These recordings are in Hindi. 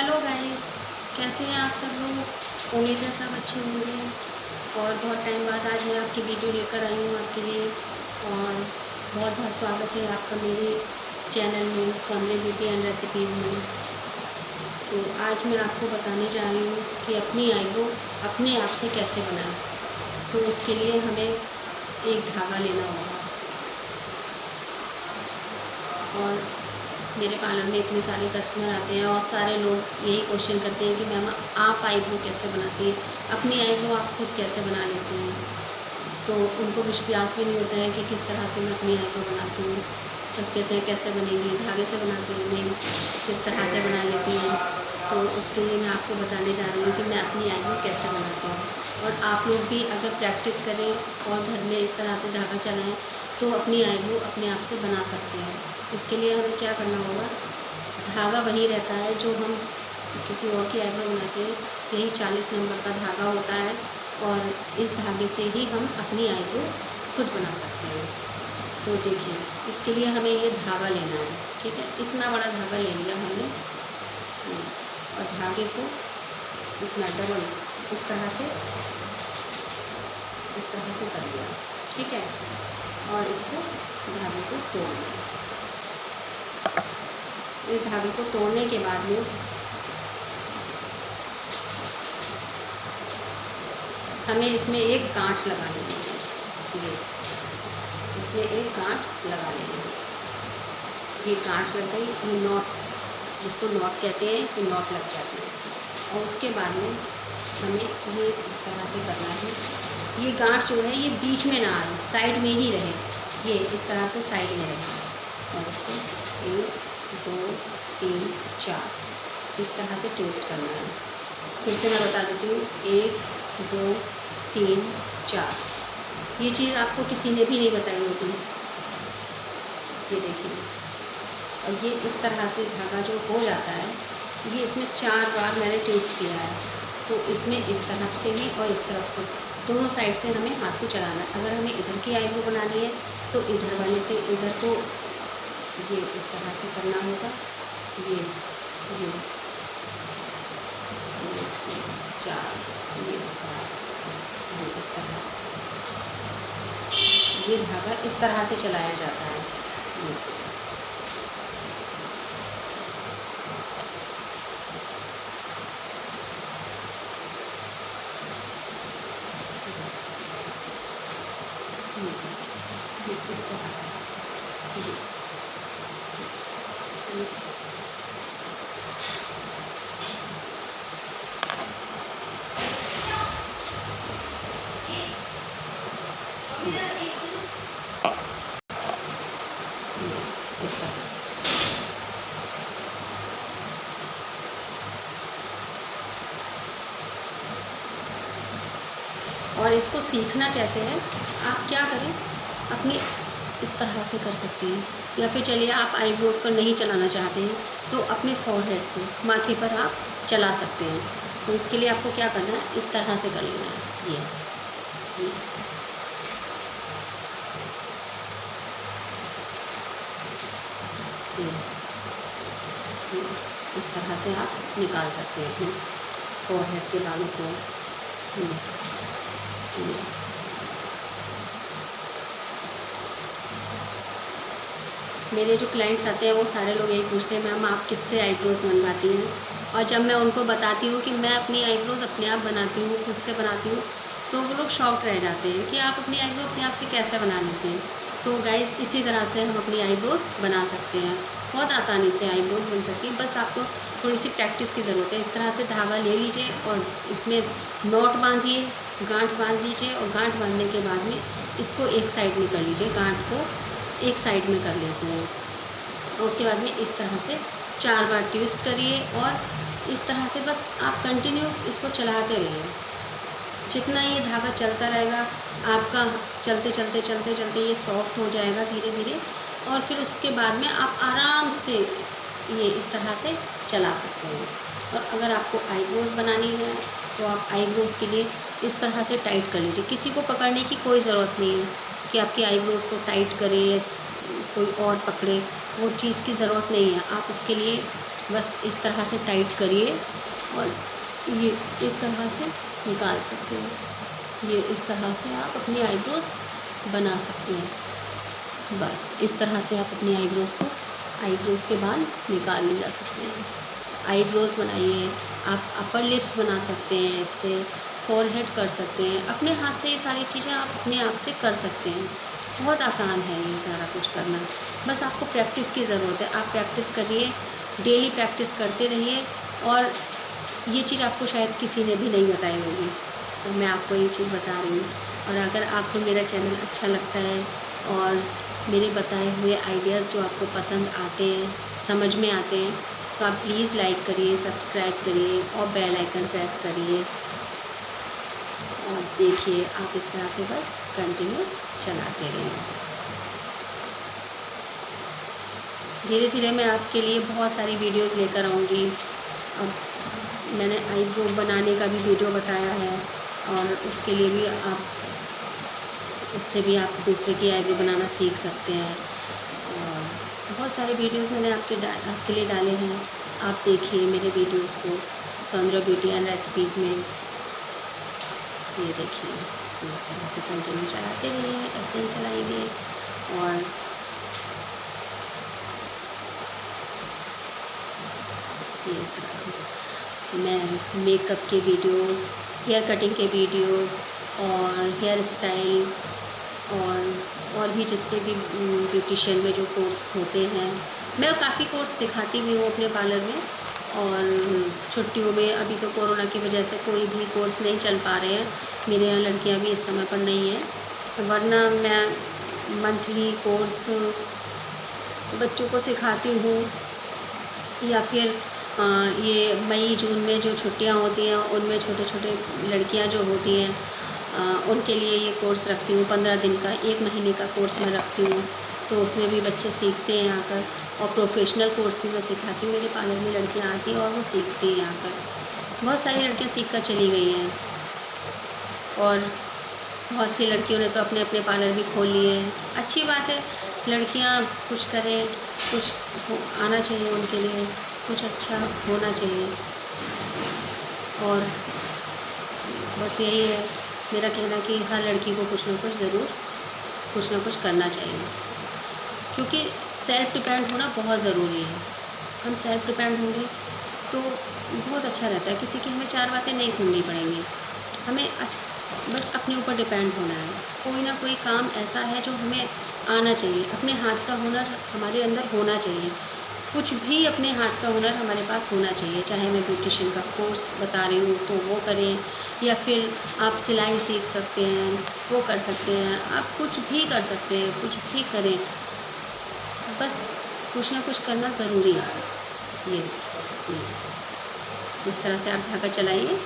हेलो गाइस, कैसे हैं आप सब लोग। उम्मीद है सब अच्छे होंगे। और बहुत टाइम बाद आज मैं आपकी वीडियो लेकर आई हूँ आपके लिए। और बहुत बहुत स्वागत है आपका मेरे चैनल में सौंदर्य ब्यूटी एंड रेसिपीज़ में। तो आज मैं आपको बताने जा रही हूँ कि अपनी आईब्रो अपने आप से कैसे बनाएं। तो उसके लिए हमें एक धागा लेना होगा। और मेरे पार्लर में इतने सारे कस्टमर आते हैं और सारे लोग यही क्वेश्चन करते हैं कि मैम आप आईब्रो कैसे बनाती हैं, अपनी आईब्रो आप खुद कैसे बना लेती हैं। तो उनको विश्वास भी नहीं होता है कि किस तरह से मैं अपनी आईब्रो बनाती हूँ। बस कहते हैं कैसे बनेगी, धागे से बनाती हूँ, नहीं किस तरह से बना लेती हैं। तो उसके लिए मैं आपको बताने जा रही हूँ कि मैं अपनी आईब्रो कैसे बनाती हूँ। और आप लोग भी अगर प्रैक्टिस करें और घर में इस तरह से धागा चलाएँ तो अपनी आईब्रो अपने आप से बना सकते हैं। इसके लिए हमें क्या करना होगा, धागा वही रहता है जो हम किसी और की आईब्रो बनाते हैं, यही 40 नंबर का धागा होता है। और इस धागे से ही हम अपनी आईब्रो खुद बना सकते हैं। तो देखिए, इसके लिए हमें ये धागा लेना है, ठीक है। इतना बड़ा धागा ले लिया हमने और धागे को इतना डबल इस तरह से कर लिया, ठीक है। और इसको धागे को तोड़ लिया। इस धागे को तोड़ने के बाद में हमें इसमें एक गांठ लगा लेनी है। ये इसमें एक गांठ लगा लेनी है। ये गांठ लग गई, ये नॉट जिसको नॉट कहते हैं, ये नॉट लग जाती है। और उसके बाद में हमें ये इस तरह से करना है। ये गांठ जो है ये बीच में ना आए, साइड में ही रहे, ये इस तरह से साइड में रहे। और इसको 1 2 3 4 इस तरह से ट्विस्ट करना है। फिर से मैं बता देती हूँ, 1 2 3 4। ये चीज़ आपको किसी ने भी नहीं बताई होगी। ये देखिए, और ये इस तरह से धागा जो हो जाता है, ये इसमें 4 बार मैंने ट्विस्ट किया है। तो इसमें इस तरफ से भी और इस तरफ से दोनों साइड से हमें हाथ को चलाना है। अगर हमें इधर की आईब्रो बनानी है तो इधर वाले से इधर को ये इस तरह से करना होगा। ये 4, ये इस तरह से, ये इस तरह से, ये धागा इस तरह से चलाया जाता है। ये इस तरह इस तरह से। और इसको सीखना कैसे है, आप क्या करें, अपनी इस तरह से कर सकते हैं। या फिर चलिए आप आईब्रोज पर नहीं चलाना चाहते हैं तो अपने फॉरहेड पे, माथे पर आप चला सकते हैं। तो इसके लिए आपको क्या करना है, इस तरह से कर लेना है। ये इस तरह से आप निकाल सकते हैं अपने फोरहेड के बालों को। मेरे जो क्लाइंट्स आते हैं वो सारे लोग यही पूछते हैं, मैम आप किससे आईब्रोज़ बनवाती हैं। और जब मैं उनको बताती हूँ कि मैं अपनी आईब्रोज़ अपने आप बनाती हूँ, खुद से बनाती हूँ, तो वो लोग शॉक्ड रह जाते हैं कि आप अपनी आईब्रो अपने आप से कैसे बना लेते हैं। तो गाइस, इसी तरह से हम अपनी आईब्रोज़ बना सकते हैं। बहुत आसानी से आईब्रोज़ बन सकती है, बस आपको थोड़ी सी प्रैक्टिस की ज़रूरत है। इस तरह से धागा ले लीजिए और इसमें नॉट बांधिए, गांठ बांध दीजिए। और गांठ बांधने के बाद में इसको एक साइड में कर लीजिए, गांठ को एक साइड में कर लेते हैं। और उसके बाद में इस तरह से 4 बार ट्विस्ट करिए और इस तरह से बस आप कंटिन्यू इसको चलाते रहिए। जितना ये धागा चलता रहेगा, आपका चलते चलते चलते चलते ये सॉफ्ट हो जाएगा धीरे धीरे। और फिर उसके बाद में आप आराम से ये इस तरह से चला सकते हैं। और अगर आपको आईब्रोज़ बनानी है तो आप आईब्रोज़ के लिए इस तरह से टाइट कर लीजिए। किसी को पकड़ने की कोई ज़रूरत नहीं है कि आपकी आईब्रोज़ को टाइट करे या कोई और पकड़े, वो चीज़ की ज़रूरत नहीं है। आप उसके लिए बस इस तरह से टाइट करिए और ये इस तरह से निकाल सकते हैं। ये इस तरह से आप अपनी आईब्रोज़ बना सकते हैं। बस इस तरह से आप अपनी आईब्रोज़ के बाल निकाल ले जा सकते हैं। आईब्रोज़ बनाइए, आप अपर लिप्स बना सकते हैं इससे, फ़ोरहेड कर सकते हैं। अपने हाथ से ये सारी चीज़ें आप अपने आप से कर सकते हैं। बहुत आसान है ये सारा कुछ करना, बस आपको प्रैक्टिस की ज़रूरत है। आप प्रैक्टिस करिए, डेली प्रैक्टिस करते रहिए और ये चीज़ आपको शायद किसी ने भी नहीं बताई होगी, तो मैं आपको ये चीज़ बता रही हूँ। और अगर आपको मेरा चैनल अच्छा लगता है और मेरे बताए हुए आइडियाज़ जो आपको पसंद आते हैं, समझ में आते हैं, तो आप प्लीज़ लाइक करिए, सब्सक्राइब करिए और बेल आइकन प्रेस करिए। और देखिए आप इस तरह से बस कंटिन्यू चलाते रहिए। धीरे धीरे मैं आपके लिए बहुत सारी वीडियोस लेकर आऊँगी। अब मैंने आईब्रो बनाने का भी वीडियो बताया है और उसके लिए भी उससे भी आप दूसरे की आईब्रो बनाना सीख सकते हैं। और बहुत सारे वीडियोस मैंने आपके लिए डाले हैं। आप देखिए मेरे वीडियोस को सौंदर्य ब्यूटी एंड रेसिपीज़ में। ये देखिए इस तरह से कंटिन्यू चलाते रहिए, ऐसे ही चलाएंगे। और ये इस तरह से मैं मेकअप के वीडियोस, हेयर कटिंग के वीडियोस और हेयर स्टाइल और भी जितने भी ब्यूटिशियन में जो कोर्स होते हैं, मैं काफ़ी कोर्स सिखाती भी हूँ अपने पार्लर में। और छुट्टियों में अभी तो कोरोना की वजह से कोई भी कोर्स नहीं चल पा रहे हैं, मेरे यहाँ लड़कियाँ भी इस समय पर नहीं हैं, वरना मैं मंथली कोर्स बच्चों को सिखाती हूँ। या फिर ये मई जून में जो छुट्टियाँ होती हैं उनमें छोटे छोटे लड़कियाँ जो होती हैं उनके लिए ये कोर्स रखती हूँ। 15 दिन का, 1 महीने का कोर्स मैं रखती हूँ, तो उसमें भी बच्चे सीखते हैं आकर। और प्रोफेशनल कोर्स भी मैं सिखाती हूँ, मेरे पार्लर में लड़कियाँ आती हैं और वो सीखती हैं आकर। बहुत सारी लड़कियाँ सीख कर चली गई हैं और बहुत सी लड़कियों ने तो अपने अपने पार्लर भी खोल लिए हैं। अच्छी बात है, लड़कियाँ कुछ करें, आना चाहिए उनके लिए, कुछ अच्छा होना चाहिए। और बस यही है मेरा कहना कि हर लड़की को कुछ ना कुछ ज़रूर कुछ ना कुछ करना चाहिए, क्योंकि सेल्फ़ डिपेंड होना बहुत ज़रूरी है। हम सेल्फ़ डिपेंड होंगे तो बहुत अच्छा रहता है, किसी की हमें 4 बातें नहीं सुननी पड़ेंगी। हमें बस अपने ऊपर डिपेंड होना है। कोई ना कोई काम ऐसा है जो हमें आना चाहिए, अपने हाथ का हुनर हमारे अंदर होना चाहिए। कुछ भी अपने हाथ का हुनर हमारे पास होना चाहिए, चाहे मैं ब्यूटिशियन का कोर्स बता रही हूँ तो वो करें, या फिर आप सिलाई सीख सकते हैं, वो कर सकते हैं, आप कुछ भी कर सकते हैं, कुछ भी करें, बस कुछ ना कुछ करना ज़रूरी है। ये इस तरह से आप धागा चलाइए।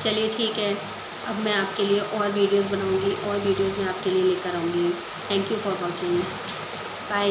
चलिए ठीक है, अब मैं आपके लिए और वीडियोस बनाऊंगी और वीडियोस में आपके लिए लेकर आऊँगी। Thank you for watching. Bye.